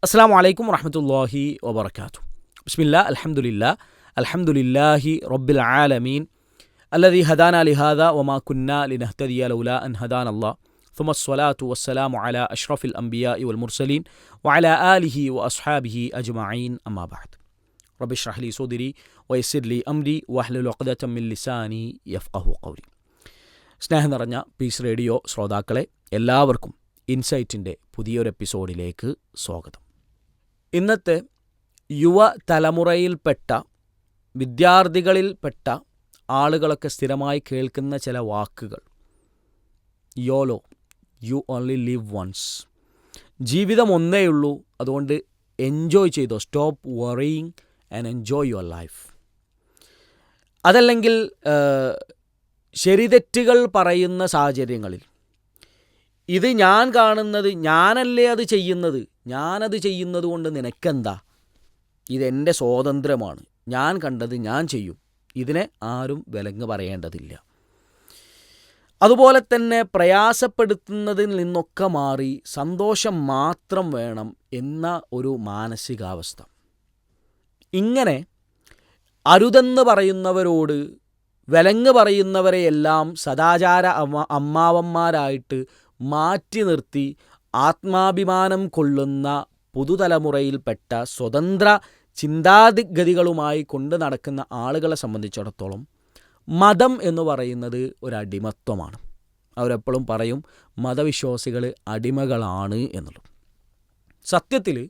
അസ്സലാമു അലൈക്കും വറഹ്മത്തുള്ളാഹി വബറകാതുഹു. ബിസ്മില്ലാ അൽഹംദുലില്ലാഹി റബ്ബിൽ ആലമീൻ അല്ലദീ ഹദാനാ ലിഹാദാ വമാ കുന്നാ ലിനഹ്തദിയ ലൗലാ അൻ ഹദാനല്ലാഹ് സുമ്മ സ്വലാത്തു വസ്സലാമു അലാ അഷ്റഫിൽ അംബിയാഇ വൽ മുർസലീൻ വഅലാ ആലിഹി വഅസ്ഹാബിഹി അജ്മഈൻ അമ്മാ ബഅദ്. റബ്ബി ഇശ്റഹ് ലി സദ്രി വയസ്സിർ ലി അംരി വഹ്ലുൽ ഉഖ്ദതം മിൻ ലിസാനി യഫ്ഖഹു ഖൗലി. സ്നേഹം നിറഞ്ഞ പീസ് റേഡിയോ ശ്രോതാക്കളെ, എല്ലാവർക്കും ഇൻസൈറ്റിൻ്റെ പുതിയൊരു എപ്പിസോഡിലേക്ക് സ്വാഗതം. ഇന്നത്തെ യുവതലമുറയിൽപ്പെട്ട വിദ്യാർത്ഥികളിൽപ്പെട്ട ആളുകളൊക്കെ സ്ഥിരമായി കേൾക്കുന്ന ചില വാക്കുകൾ: YOLO, you only live once. ജീവിതം ഒന്നേയുള്ളൂ, അതുകൊണ്ട് എൻജോയ് ചെയ്തോ. Stop worrying and enjoy your life. അതല്ലെങ്കിൽ ശരിതെറ്റുകൾ പറയുന്ന സാഹചര്യങ്ങളിൽ ഇത് ഞാൻ കാണുന്നത്, ഞാനല്ലേ അത് ചെയ്യുന്നത്, ഞാനത് ചെയ്യുന്നത് കൊണ്ട് നിനക്കെന്താ, ഇതെൻ്റെ സ്വാതന്ത്ര്യമാണ്, ഞാൻ കണ്ടത് ഞാൻ ചെയ്യും, ഇതിനെ ആരും വിലങ്ങ് പറയേണ്ടതില്ല. അതുപോലെ തന്നെ പ്രയാസപ്പെടുത്തുന്നതിൽ നിന്നൊക്കെ മാറി സന്തോഷം മാത്രം വേണം എന്ന ഒരു മാനസികാവസ്ഥ. ഇങ്ങനെ അരുതെന്ന് പറയുന്നവരോട്, വിലങ്ങ് പറയുന്നവരെയെല്ലാം സദാചാര അമ്മാവന്മാരായിട്ട് മാറ്റി നിർത്തി ആത്മാഭിമാനം കൊള്ളുന്ന പുതുതലമുറയിൽപ്പെട്ട സ്വതന്ത്ര ചിന്താഗതികളുമായി കൊണ്ട് നടക്കുന്ന ആളുകളെ സംബന്ധിച്ചിടത്തോളം മതം എന്ന് പറയുന്നത് ഒരു അടിമത്വമാണ്. അവരെപ്പോഴും പറയും മതവിശ്വാസികൾ അടിമകളാണ് എന്നുള്ളത്. സത്യത്തിൽ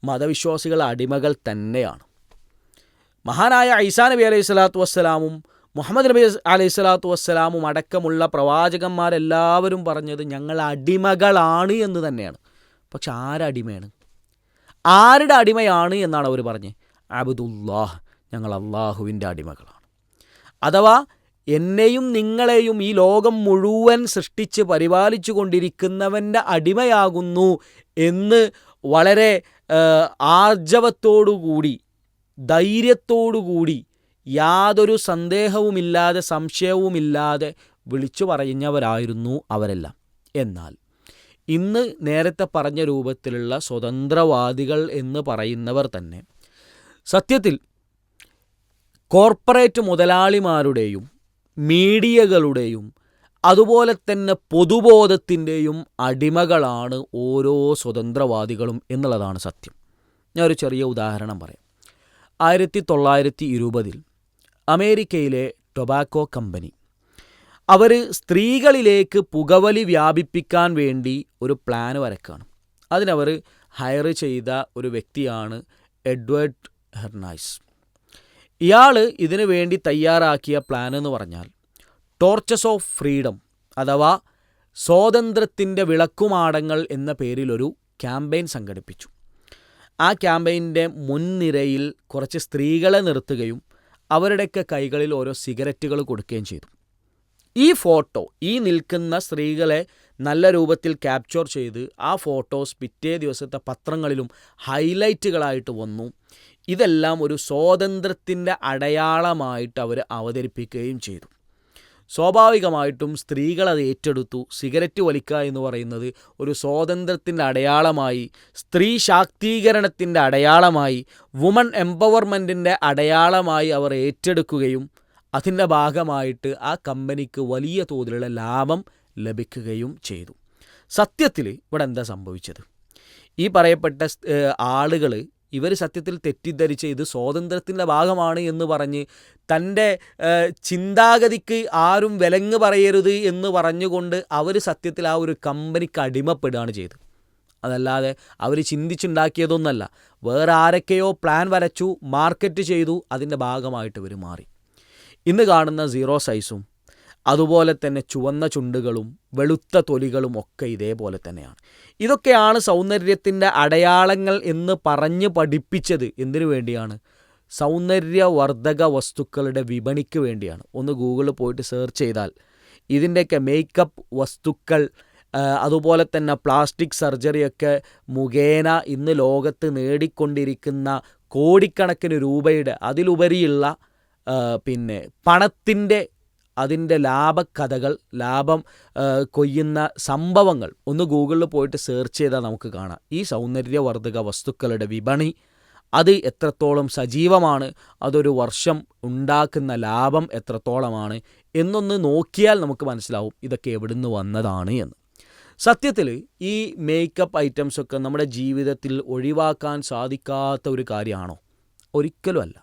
മതവിശ്വാസികൾ അടിമകൾ തന്നെയാണ്. മഹാനായ ഈസാ നബി അലൈഹി സ്വലാത്തു വസ്സലാമും മുഹമ്മദ് നബി അലൈഹി സ്വലാത്തു വസ്സലാമും അടക്കമുള്ള പ്രവാചകന്മാരെല്ലാവരും പറഞ്ഞത് ഞങ്ങൾ അടിമകളാണ് എന്ന് തന്നെയാണ്. പക്ഷെ ആരടിമയാണ്, ആരുടെ അടിമയാണ് എന്നാണ് അവർ പറഞ്ഞത്? അബ്ദുല്ലാഹ്, ഞങ്ങൾ അള്ളാഹുവിൻ്റെ അടിമകളാണ്. അഥവാ എന്നെയും നിങ്ങളെയും ഈ ലോകം മുഴുവൻ സൃഷ്ടിച്ച് പരിപാലിച്ചു കൊണ്ടിരിക്കുന്നവൻ്റെ അടിമയാകുന്നു എന്ന് വളരെ ആർജവത്തോടുകൂടി, ധൈര്യത്തോടുകൂടി, യാതൊരു സന്ദേഹവുമില്ലാതെ സംശയവുമില്ലാതെ വിളിച്ചു പറഞ്ഞവരായിരുന്നു അവരെല്ലാം. എന്നാൽ ഇന്ന് നേരത്തെ പറഞ്ഞ രൂപത്തിലുള്ള സ്വതന്ത്രവാദികൾ എന്ന് പറയുന്നവർ തന്നെ സത്യത്തിൽ കോർപ്പറേറ്റ് മുതലാളിമാരുടെയും മീഡിയകളുടെയും അതുപോലെ തന്നെ പൊതുബോധത്തിൻ്റെയും അടിമകളാണ് ഓരോ സ്വതന്ത്രവാദികളും എന്നുള്ളതാണ് സത്യം. ഞാനൊരു ചെറിയ ഉദാഹരണം പറയാം. 1920 അമേരിക്കയിലെ ടൊബാക്കോ കമ്പനി അവർ സ്ത്രീകളിലേക്ക് പുകവലി വ്യാപിപ്പിക്കാൻ വേണ്ടി ഒരു പ്ലാൻ വരക്കാണ്. അതിനവർ ഹയർ ചെയ്ത ഒരു വ്യക്തിയാണ് എഡ്വേർഡ് ഹെർണൈസ്. ഇയാൾ ഇതിനു വേണ്ടി തയ്യാറാക്കിയ പ്ലാൻ എന്ന് പറഞ്ഞാൽ ടോർച്ചസ് ഓഫ് ഫ്രീഡം, അഥവാ സ്വാതന്ത്ര്യത്തിൻ്റെ വിളക്കുമാടങ്ങൾ എന്ന പേരിലൊരു ക്യാമ്പയിൻ സംഘടിപ്പിച്ചു. ആ ക്യാമ്പയിൻ്റെ മുൻനിരയിൽ കുറച്ച് സ്ത്രീകളെ നിർത്തുകയും അവരുടെയൊക്കെ കൈകളിൽ ഓരോ സിഗരറ്റുകൾ കൊടുക്കുകയും ചെയ്തു. ഈ ഫോട്ടോ, ഈ നിൽക്കുന്ന സ്ത്രീകളെ നല്ല രൂപത്തിൽ ക്യാപ്ചർ ചെയ്ത് ആ ഫോട്ടോസ് പിറ്റേ ദിവസത്തെ പത്രങ്ങളിലും ഹൈലൈറ്റുകളായിട്ട് വന്നു. ഇതെല്ലാം ഒരു സ്വാതന്ത്ര്യത്തിൻ്റെ അടയാളമായിട്ട് അവർ അവതരിപ്പിക്കുകയും ചെയ്തു. സ്വാഭാവികമായിട്ടും സ്ത്രീകളത് ഏറ്റെടുത്തു. സിഗരറ്റ് വലിക്കുക എന്ന് പറയുന്നത് ഒരു സ്വാതന്ത്ര്യത്തിൻ്റെ അടയാളമായി, സ്ത്രീ ശാക്തീകരണത്തിൻ്റെ അടയാളമായി, വുമൺ എംപവർമെൻറ്റിൻ്റെ അടയാളമായി അവർ ഏറ്റെടുക്കുകയും അതിൻ്റെ ഭാഗമായിട്ട് ആ കമ്പനിക്ക് വലിയ തോതിലുള്ള ലാഭം ലഭിക്കുകയും ചെയ്തു. സത്യത്തിൽ ഇവിടെ എന്താ സംഭവിച്ചത്? ഈ പറയപ്പെട്ട ആളുകൾ, ഇവർ സത്യത്തിൽ തെറ്റിദ്ധരിച്ച് ഇത് സ്വാതന്ത്ര്യത്തിൻ്റെ ഭാഗമാണ് എന്ന് പറഞ്ഞ് തൻ്റെ ചിന്താഗതിക്ക് ആരും വിലങ്ങ് പറയരുത് എന്ന് പറഞ്ഞുകൊണ്ട് അവർ സത്യത്തിൽ ആ ഒരു കമ്പനിക്ക് അടിമപ്പെടുകയാണ് ചെയ്തത്. അതല്ലാതെ അവർ ചിന്തിച്ചുണ്ടാക്കിയതൊന്നല്ല. വേറെ ആരൊക്കെയോ പ്ലാൻ വരച്ചു, മാർക്കറ്റ് ചെയ്തു, അതിൻ്റെ ഭാഗമായിട്ട് ഇവർ മാറി. ഇന്ന് കാണുന്ന സീറോ സൈസും അതുപോലെ തന്നെ ചുവന്ന ചുണ്ടുകളും വെളുത്ത തൊലികളും ഒക്കെ ഇതേപോലെ തന്നെയാണ്. ഇതൊക്കെയാണ് സൗന്ദര്യത്തിൻ്റെ അടയാളങ്ങൾ എന്ന് പറഞ്ഞ് പഠിപ്പിച്ചത്. എന്തിനു വേണ്ടിയാണ്? സൗന്ദര്യവർദ്ധക വസ്തുക്കളുടെ വിപണിക്ക് വേണ്ടിയാണ്. ഒന്ന് ഗൂഗിളിൽ പോയിട്ട് സെർച്ച് ചെയ്താൽ ഇതിൻ്റെയൊക്കെ മേക്കപ്പ് വസ്തുക്കൾ, അതുപോലെ തന്നെ പ്ലാസ്റ്റിക് സർജറിയൊക്കെ മുഖേന ഇന്ന് ലോകത്ത് നേടിക്കൊണ്ടിരിക്കുന്ന കോടിക്കണക്കിന് രൂപയുടെ, അതിലുപരിയുള്ള പണത്തിൻ്റെ അതിൻ്റെ ലാഭക്കഥകൾ, ലാഭം കൊയ്യുന്ന സംഭവങ്ങൾ ഒന്ന് ഗൂഗിളിൽ പോയിട്ട് സെർച്ച് ചെയ്താൽ നമുക്ക് കാണാം. ഈ സൗന്ദര്യവർദ്ധക വസ്തുക്കളുടെ വിപണി അത് എത്രത്തോളം സജീവമാണ്, അതൊരു വർഷം ഉണ്ടാക്കുന്ന ലാഭം എത്രത്തോളമാണ് എന്നൊന്ന് നോക്കിയാൽ നമുക്ക് മനസ്സിലാവും ഇതൊക്കെ എവിടുന്ന് വന്നതാണ് എന്ന്. സത്യത്തിൽ ഈ മേക്കപ്പ് ഐറ്റംസൊക്കെ നമ്മുടെ ജീവിതത്തിൽ ഒഴിവാക്കാൻ സാധിക്കാത്ത ഒരു കാര്യമാണോ? ഒരിക്കലുമല്ല.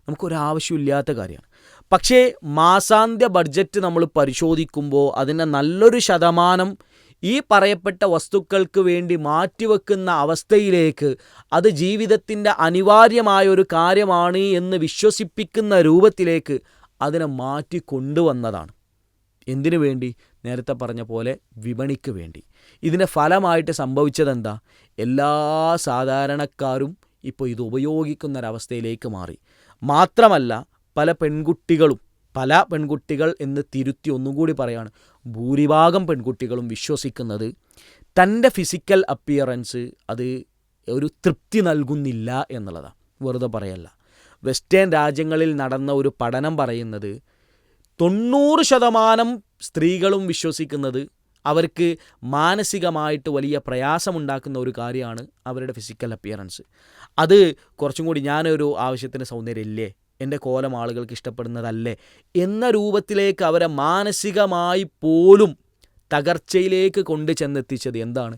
നമുക്കൊരാവശ്യമില്ലാത്ത കാര്യമാണ്. പക്ഷേ മാസാന്ത്യ ബഡ്ജറ്റ് നമ്മൾ പരിശോധിക്കുമ്പോൾ അതിൻ്റെ നല്ലൊരു ശതമാനം ഈ പറയപ്പെട്ട വസ്തുക്കൾക്ക് വേണ്ടി മാറ്റിവെക്കുന്ന അവസ്ഥയിലേക്ക്, അത് ജീവിതത്തിൻ്റെ അനിവാര്യമായ ഒരു കാര്യമാണ് എന്ന് വിശ്വസിപ്പിക്കുന്ന രൂപത്തിലേക്ക് അതിനെ മാറ്റിക്കൊണ്ടുവന്നതാണ്. എന്തിനു വേണ്ടി? നേരത്തെ പറഞ്ഞ പോലെ വിപണിക്ക് വേണ്ടി. ഇതിൻ്റെ ഫലമായിട്ട് സംഭവിച്ചതെന്താ? എല്ലാ സാധാരണക്കാരും ഇപ്പോൾ ഇത് ഉപയോഗിക്കുന്നൊരവസ്ഥയിലേക്ക് മാറി. മാത്രമല്ല പല പെൺകുട്ടികൾ എന്ന് തിരുത്തി ഒന്നുകൂടി പറയാണ്, ഭൂരിഭാഗം പെൺകുട്ടികളും വിശ്വസിക്കുന്നത് തൻ്റെ ഫിസിക്കൽ അപ്പിയറൻസ് അത് ഒരു തൃപ്തി നൽകുന്നില്ല എന്നുള്ളതാണ്. വെറുതെ പറയല്ല. വെസ്റ്റേൺ രാജ്യങ്ങളിൽ നടന്ന ഒരു പഠനം പറയുന്നത് 90% സ്ത്രീകളും വിശ്വസിക്കുന്നത് അവർക്ക് മാനസികമായിട്ട് വലിയ പ്രയാസമുണ്ടാക്കുന്ന ഒരു കാര്യമാണ് അവരുടെ ഫിസിക്കൽ അപ്പിയറൻസ്. അത് കുറച്ചും കൂടി ഞാനൊരു ആവശ്യത്തിന് സൗന്ദര്യമില്ലേ, എൻ്റെ കോലം ആളുകൾക്ക് ഇഷ്ടപ്പെടുന്നതല്ലേ എന്ന രൂപത്തിലേക്ക് അവരെ മാനസികമായി പോലും തകർച്ചയിലേക്ക് കൊണ്ടു ചെന്നെത്തിച്ചത് എന്താണ്?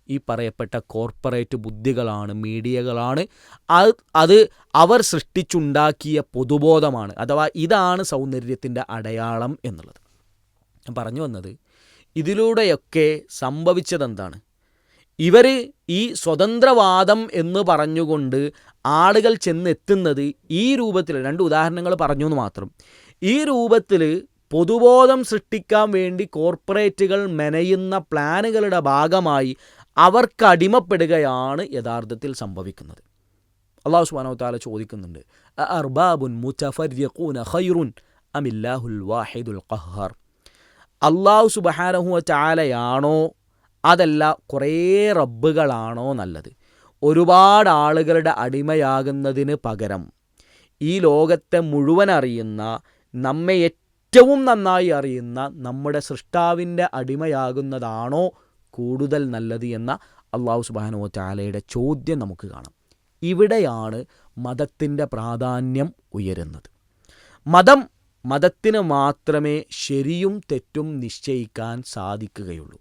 ഈ പറയപ്പെട്ട കോർപ്പറേറ്റ് ബുദ്ധികളാണ്, മീഡിയകളാണ്. അത് അവർ സൃഷ്ടിച്ചുണ്ടാക്കിയ പൊതുബോധമാണ്. അഥവാ ഇതാണ് സൗന്ദര്യത്തിൻ്റെ അടയാളം എന്നുള്ളത്. ഞാൻ പറഞ്ഞു വന്നത്, ഇതിലൂടെയൊക്കെ സംഭവിച്ചതെന്താണ്? ഇവർ ഈ സ്വതന്ത്രവാദം എന്ന് പറഞ്ഞുകൊണ്ട് ആളുകൾ ചെന്നെത്തുന്നത് ഈ രൂപത്തിൽ, 2 ഉദാഹരണങ്ങൾ പറഞ്ഞു എന്ന് മാത്രം, ഈ രൂപത്തിൽ പൊതുബോധം സൃഷ്ടിക്കാൻ വേണ്ടി കോർപ്പറേറ്റുകൾ മെനയുന്ന പ്ലാനുകളുടെ ഭാഗമായി അവർക്ക് അടിമപ്പെടുകയാണ് യഥാർത്ഥത്തിൽ സംഭവിക്കുന്നത്. അല്ലാഹു സുബ്ഹാനഹു വ തആല ചോദിക്കുന്നുണ്ട്, അർബാബുൻ മുതഫർരിഖൂന ഖൈറുൻ അമില്ലാഹുൽ വാഹിദുൽ ഖഹ്ഹാർ. അല്ലാഹു സുബ്ഹാനഹു വ തആലയാണോ അതല്ല കുറേ റബ്ബുകളാണോ നല്ലത്? ഒരുപാട് ആളുകളുടെ അടിമയാകുന്നതിന് പകരം ഈ ലോകത്തെ മുഴുവൻ അറിയുന്ന, നമ്മെ ഏറ്റവും നന്നായി അറിയുന്ന നമ്മുടെ സൃഷ്ടാവിൻ്റെ അടിമയാകുന്നതാണോ കൂടുതൽ നല്ലത് എന്ന അല്ലാഹു സുബ്ഹാനഹു വ തആലയുടെ ചോദ്യം നമുക്ക് കാണാം. ഇവിടെയാണ് മതത്തിൻ്റെ പ്രാധാന്യം ഉയരുന്നത്. മതത്തിന് മാത്രമേ ശരിയും തെറ്റും നിശ്ചയിക്കാൻ സാധിക്കുകയുള്ളൂ.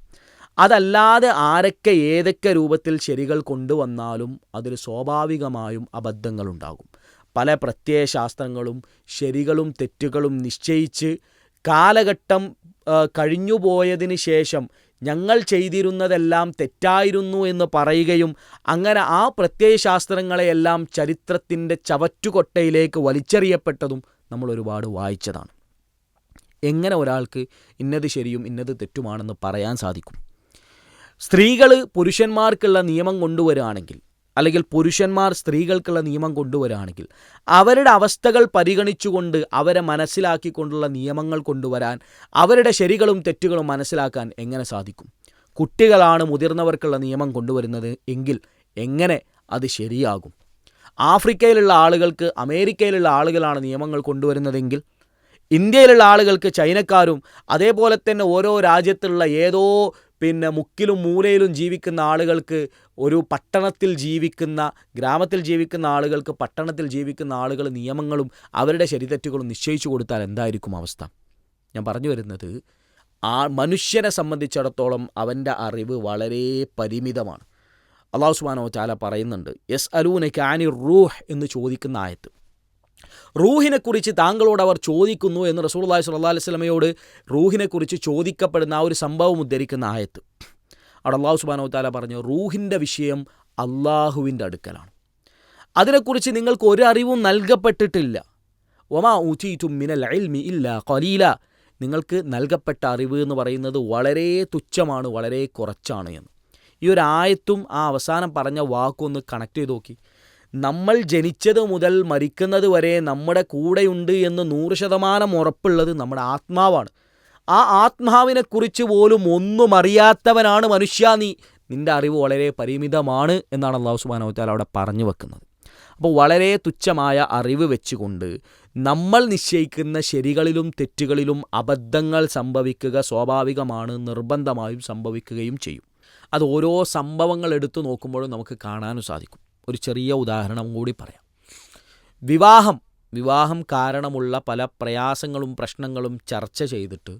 അതല്ലാതെ ആരൊക്കെ ഏതൊക്കെ രൂപത്തിൽ ശരികൾ കൊണ്ടുവന്നാലും അതിൽ സ്വാഭാവികമായും അബദ്ധങ്ങളുണ്ടാകും. പല പ്രത്യയശാസ്ത്രങ്ങളും ശരികളും തെറ്റുകളും നിശ്ചയിച്ച് കാലഘട്ടം കഴിഞ്ഞുപോയതിന് ശേഷം ഞങ്ങൾ ചെയ്തിരുന്നതെല്ലാം തെറ്റായിരുന്നു എന്ന് പറയുകയും അങ്ങനെ ആ പ്രത്യയശാസ്ത്രങ്ങളെയെല്ലാം ചരിത്രത്തിൻ്റെ ചവറ്റുകൊട്ടയിലേക്ക് വലിച്ചെറിയപ്പെട്ടതും നമ്മൾ ഒരുപാട് വായിച്ചതാണ്. എങ്ങനെ ഒരാൾക്ക് ഇന്നത് ശരിയും ഇന്നത് തെറ്റുമാണെന്ന് പറയാൻ സാധിക്കും? സ്ത്രീകൾ പുരുഷന്മാർക്കുള്ള നിയമം കൊണ്ടുവരികയാണെങ്കിൽ, അല്ലെങ്കിൽ പുരുഷന്മാർ സ്ത്രീകൾക്കുള്ള നിയമം കൊണ്ടുവരികയാണെങ്കിൽ, അവരുടെ അവസ്ഥകൾ പരിഗണിച്ചുകൊണ്ട് അവരെ മനസ്സിലാക്കിക്കൊണ്ടുള്ള നിയമങ്ങൾ കൊണ്ടുവരാൻ, അവരുടെ ശരികളും തെറ്റുകളും മനസ്സിലാക്കാൻ എങ്ങനെ സാധിക്കും? കുട്ടികളാണ് മുതിർന്നവർക്കുള്ള നിയമം കൊണ്ടുവരുന്നത് എങ്കിൽ എങ്ങനെ അത് ശരിയാകും? ആഫ്രിക്കയിലുള്ള ആളുകൾക്ക് അമേരിക്കയിലുള്ള ആളുകളാണ് നിയമങ്ങൾ കൊണ്ടുവരുന്നതെങ്കിൽ ഇന്ത്യയിലുള്ള ആളുകൾക്ക് ചൈനക്കാരും, അതേപോലെ തന്നെ ഓരോ രാജ്യത്തുള്ള ഏതോ മുക്കിലും മൂലയിലും ജീവിക്കുന്ന ആളുകൾക്ക്, ഒരു പട്ടണത്തിൽ ജീവിക്കുന്ന, ഗ്രാമത്തിൽ ജീവിക്കുന്ന ആളുകൾക്ക് പട്ടണത്തിൽ ജീവിക്കുന്ന ആളുകൾ നിയമങ്ങളും അവരുടെ ശരിതെറ്റുകളും നിശ്ചയിച്ചു കൊടുത്താൽ എന്തായിരിക്കും അവസ്ഥ? ഞാൻ പറഞ്ഞു വരുന്നത്, മനുഷ്യനെ സംബന്ധിച്ചിടത്തോളം അവൻ്റെ അറിവ് വളരെ പരിമിതമാണ്. അല്ലാഹു സുബ്ഹാനഹു വ തആല പറയുന്നുണ്ട്, യസ്അലൂനക അനിർ റൂഹ് എന്ന് ചോദിക്കുന്ന ആയത്ത്. റൂഹിനെക്കുറിച്ച് താങ്കളോട് അവർ ചോദിക്കുന്നു എന്ന് റസൂലുള്ളാഹി സ്വല്ലല്ലാഹു അലൈഹി വസല്ലമയോട് റൂഹിനെക്കുറിച്ച് ചോദിക്കപ്പെടുന്ന ആ ഒരു സംഭവം ഉദ്ധരിക്കുന്ന ആയത്ത്. അവിടെ അല്ലാഹു സുബ്ഹാനഹു വ തആല പറഞ്ഞു, റൂഹിൻ്റെ വിഷയം അള്ളാഹുവിൻ്റെ അടുക്കലാണ്. അതിനെക്കുറിച്ച് നിങ്ങൾക്ക് ഒരു അറിവും നൽകപ്പെട്ടിട്ടില്ല. വമാ ഊതീതും മിനൽ ഇൽമി ഇല്ലാ ഖലീല. നിങ്ങൾക്ക് നൽകപ്പെട്ട അറിവ് എന്ന് പറയുന്നത് വളരെ തുച്ഛമാണ്, വളരെ കുറച്ചാണ് എന്ന്. ഈ ഒരു ആയത്തും ആ അവസാനം പറഞ്ഞ വാക്കൊന്ന് കണക്ട് ചെയ്ത് നോക്കി. നമ്മൾ ജനിച്ചത് മുതൽ മരിക്കുന്നത് വരെ നമ്മുടെ കൂടെയുണ്ട് എന്ന് 100% ഉറപ്പുള്ളത് നമ്മുടെ ആത്മാവാണ്. ആ ആത്മാവിനെക്കുറിച്ച് പോലും ഒന്നും അറിയാത്തവനാണ് മനുഷ്യ നീ. നിൻ്റെ അറിവ് വളരെ പരിമിതമാണ് എന്നാണ് അല്ലാഹു സുബ്ഹാനഹു വ തആല അവിടെ പറഞ്ഞു വെക്കുന്നത്. അപ്പോൾ വളരെ തുച്ഛമായ അറിവ് വെച്ചുകൊണ്ട് നമ്മൾ നിശ്ചയിക്കുന്ന ശരികളിലും തെറ്റുകളിലും അബദ്ധങ്ങൾ സംഭവിക്കുക സ്വാഭാവികമാണ്, നിർബന്ധമായും സംഭവിക്കുകയും ചെയ്യും. അത് ഓരോ സംഭവങ്ങൾ എടുത്തു നോക്കുമ്പോഴും നമുക്ക് കാണാനും സാധിക്കും. ഒരു ചെറിയ ഉദാഹരണം കൂടി പറയാം. വിവാഹം കാരണമുള്ള പല പ്രയാസങ്ങളും പ്രശ്നങ്ങളും ചർച്ച ചെയ്തിട്ട്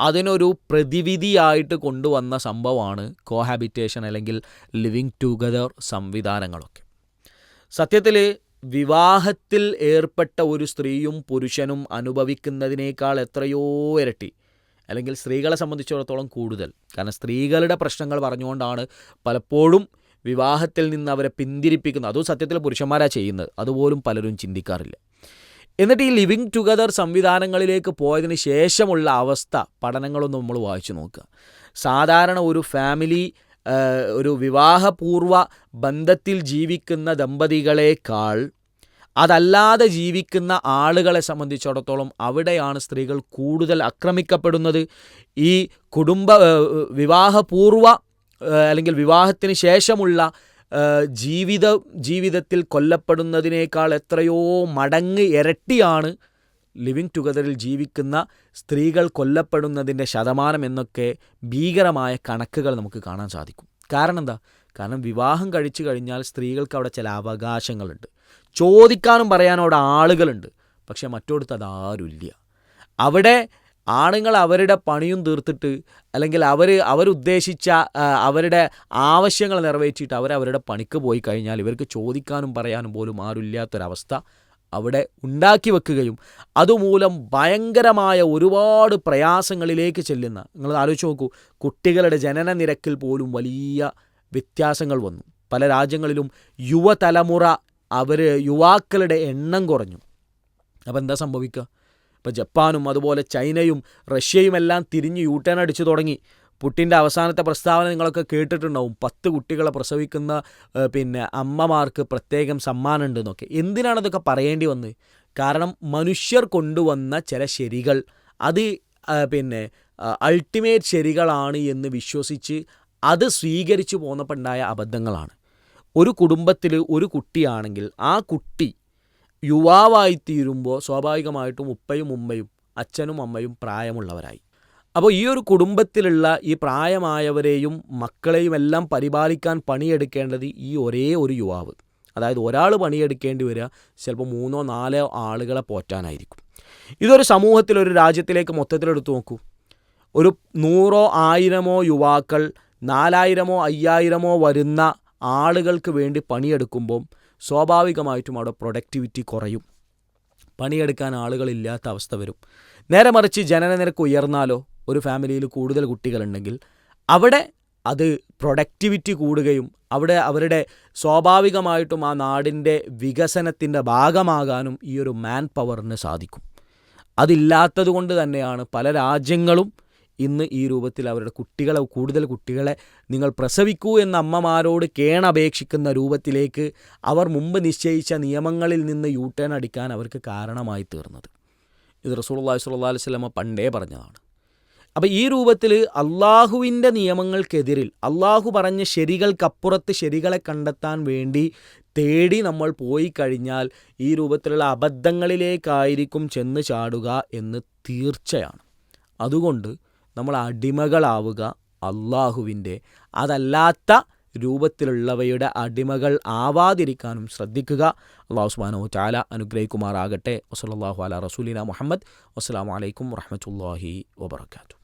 അതിനൊരു പ്രതിവിധിയായിട്ട് കൊണ്ടുവന്ന സംഭവമാണ് കോഹാബിറ്റേഷൻ അല്ലെങ്കിൽ ലിവിങ് ടുഗദർ സംവിധാനങ്ങളൊക്കെ. സത്യത്തിൽ വിവാഹത്തിൽ ഏർപ്പെട്ട ഒരു സ്ത്രീയും പുരുഷനും അനുഭവിക്കുന്നതിനേക്കാൾ എത്രയോ ഇരട്ടി, അല്ലെങ്കിൽ സ്ത്രീകളെ സംബന്ധിച്ചിടത്തോളം കൂടുതൽ, കാരണം സ്ത്രീകളുടെ പ്രശ്നങ്ങൾ പറഞ്ഞുകൊണ്ടാണ് പലപ്പോഴും വിവാഹത്തിൽ നിന്ന് അവരെ പിന്തിരിപ്പിക്കുന്നത്. അതും സത്യത്തിൽ പുരുഷന്മാരാണ് ചെയ്യുന്നത്, അതുപോലും പലരും ചിന്തിക്കാറില്ല. എന്നിട്ട് ഈ ലിവിങ് ടുഗദർ സംവിധാനങ്ങളിലേക്ക് പോയതിന് ശേഷമുള്ള അവസ്ഥ പഠനങ്ങളൊന്നും നമ്മൾ വായിച്ചു നോക്കുക. സാധാരണ ഒരു ഫാമിലി, ഒരു വിവാഹപൂർവ ബന്ധത്തിൽ ജീവിക്കുന്ന ദമ്പതികളെക്കാൾ അതല്ലാതെ ജീവിക്കുന്ന ആളുകളെ സംബന്ധിച്ചിടത്തോളം അവിടെയാണ് സ്ത്രീകൾ കൂടുതൽ ആക്രമിക്കപ്പെടുന്നത്. ഈ വിവാഹപൂർവ അല്ലെങ്കിൽ വിവാഹത്തിന് ശേഷമുള്ള ജീവിതത്തിൽ കൊല്ലപ്പെടുന്നതിനേക്കാൾ എത്രയോ മടങ്ങ് ഇരട്ടിയാണ് ലിവിങ് ടുഗദറിൽ ജീവിക്കുന്ന സ്ത്രീകൾ കൊല്ലപ്പെടുന്നതിൻ്റെ ശതമാനം എന്നൊക്കെ ഭീകരമായ കണക്കുകൾ നമുക്ക് കാണാൻ സാധിക്കും. കാരണം എന്താ? കാരണം വിവാഹം കഴിച്ചു കഴിഞ്ഞാൽ സ്ത്രീകൾക്ക് അവിടെ ചില അവകാശങ്ങളുണ്ട്, ചോദിക്കാനും പറയാനും അവിടെ ആളുകളുണ്ട്. പക്ഷേ മറ്റോടത്ത് അതാരുമില്ല. അവിടെ ആണുങ്ങൾ അവരുടെ പണിയും തീർത്തിട്ട്, അല്ലെങ്കിൽ അവരുദ്ദേശിച്ച അവരുടെ ആവശ്യങ്ങൾ നിറവേറ്റിയിട്ട് അവരവരുടെ പണിക്ക് പോയി കഴിഞ്ഞാൽ ഇവർക്ക് ചോദിക്കാനും പറയാനും പോലും ആരുമില്ലാത്തൊരവസ്ഥ അവിടെ ഉണ്ടാക്കി വെക്കുകയും അതുമൂലം ഭയങ്കരമായ ഒരുപാട് പ്രയാസങ്ങളിലേക്ക് ചെല്ലുന്ന, നിങ്ങൾ ആലോചിച്ച് നോക്കൂ, കുട്ടികളുടെ ജനന നിരക്കിൽ പോലും വലിയ വ്യത്യാസങ്ങൾ വന്നു. പല രാജ്യങ്ങളിലും യുവതലമുറ യുവാക്കളുടെ എണ്ണം കുറഞ്ഞു. അപ്പോൾ എന്താ സംഭവിക്കുക? ഇപ്പോൾ ജപ്പാനും അതുപോലെ ചൈനയും റഷ്യയും എല്ലാം തിരിഞ്ഞ് യൂട്ടേൺ അടിച്ചു തുടങ്ങി. പുട്ടിൻ്റെ അവസാനത്തെ പ്രസ്താവന നിങ്ങളൊക്കെ കേട്ടിട്ടുണ്ടാവും, 10 കുട്ടികളെ പ്രസവിക്കുന്ന അമ്മമാർക്ക് പ്രത്യേകം സമ്മാനം ഉണ്ടെന്നൊക്കെ. എന്തിനാണതൊക്കെ പറയേണ്ടി വന്നത്? കാരണം മനുഷ്യർ കൊണ്ടുവന്ന ചില ശരികൾ അത് അൾട്ടിമേറ്റ് ശരികളാണ് എന്ന് വിശ്വസിച്ച് അത് സ്വീകരിച്ചു പോന്നപ്പോണ്ടായ അബദ്ധങ്ങളാണ്. ഒരു കുടുംബത്തിൽ ഒരു കുട്ടിയാണെങ്കിൽ ആ കുട്ടി യുവാവായിത്തീരുമ്പോൾ സ്വാഭാവികമായിട്ടും ഉപ്പയും ഉമ്മയും അച്ഛനും അമ്മയും പ്രായമുള്ളവരായി. അപ്പോൾ ഈ ഒരു കുടുംബത്തിലുള്ള ഈ പ്രായമായവരെയും മക്കളെയും എല്ലാം പരിപാലിക്കാൻ പണിയെടുക്കേണ്ടത് ഈ ഒരേ ഒരു യുവാവ്. അതായത് ഒരാൾ പണിയെടുക്കേണ്ടി വരിക ചിലപ്പോൾ 3-4 ആളുകളെ പോറ്റാനായിരിക്കും. ഇതൊരു സമൂഹത്തിൽ, ഒരു രാജ്യത്തിലേക്ക് മൊത്തത്തിലെടുത്ത് നോക്കൂ. ഒരു 100-1000 യുവാക്കൾ 4000-5000 വരുന്ന ആളുകൾക്ക് വേണ്ടി പണിയെടുക്കുമ്പോൾ സ്വാഭാവികമായിട്ടും അവിടെ പ്രൊഡക്ടിവിറ്റി കുറയും, പണിയെടുക്കാൻ ആളുകളില്ലാത്ത അവസ്ഥ വരും. നേരെ മറിച്ച് ജനനനിരക്ക് ഉയർന്നാലോ, ഒരു ഫാമിലിയിൽ കൂടുതൽ കുട്ടികളുണ്ടെങ്കിൽ അവിടെ അത് പ്രൊഡക്ടിവിറ്റി കൂടുകയും അവിടെ അവരുടെ സ്വാഭാവികമായിട്ടും ആ നാടിൻ്റെ വികസനത്തിൻ്റെ ഭാഗമാകാനും ഈ ഒരു മാൻ പവറിന് സാധിക്കും. അതില്ലാത്തത് കൊണ്ട് തന്നെയാണ് പല രാജ്യങ്ങളും ഇന്ന് ഈ രൂപത്തിൽ അവരുടെ കൂടുതൽ കുട്ടികളെ നിങ്ങൾ പ്രസവിക്കൂ എന്ന അമ്മമാരോട് കേണപേക്ഷിക്കുന്ന രൂപത്തിലേക്ക് അവർ മുമ്പ് നിശ്ചയിച്ച നിയമങ്ങളിൽ നിന്ന് യൂട്ടേൺ അടിക്കാൻ അവർക്ക് കാരണമായി തീർന്നത്. ഇത് റസൂലുള്ളാഹി സ്വല്ലല്ലാഹു അലൈഹി വസല്ലം പണ്ടേ പറഞ്ഞതാണ്. അപ്പോൾ ഈ രൂപത്തിൽ അള്ളാഹുവിൻ്റെ നിയമങ്ങൾക്കെതിരിൽ, അള്ളാഹു പറഞ്ഞ ശരികൾക്കപ്പുറത്ത് ശരികളെ കണ്ടെത്താൻ വേണ്ടി തേടി നമ്മൾ പോയി കഴിഞ്ഞാൽ ഈ രൂപത്തിലുള്ള അബദ്ധങ്ങളിലേക്കായിരിക്കും ചെന്ന് ചാടുക എന്ന് തീർച്ചയാണ്. അതുകൊണ്ട് നമ്മൾ അടിമകളാവുക അള്ളാഹുവിൻ്റെ, അതല്ലാത്ത രൂപത്തിലുള്ളവയുടെ അടിമകൾ ആവാതിരിക്കാനും ശ്രദ്ധിക്കുക. അല്ലാഹു സുബ്ഹാനഹു വ തആല അനുഗ്രഹിക്കുമാറാകട്ടെ. വസല്ലല്ലാഹു അലാ റസൂലിന മുഹമ്മദ്. വസ്സലാമു അലൈക്കും വറഹ്മത്തുള്ളാഹി വബറകാതുഹു.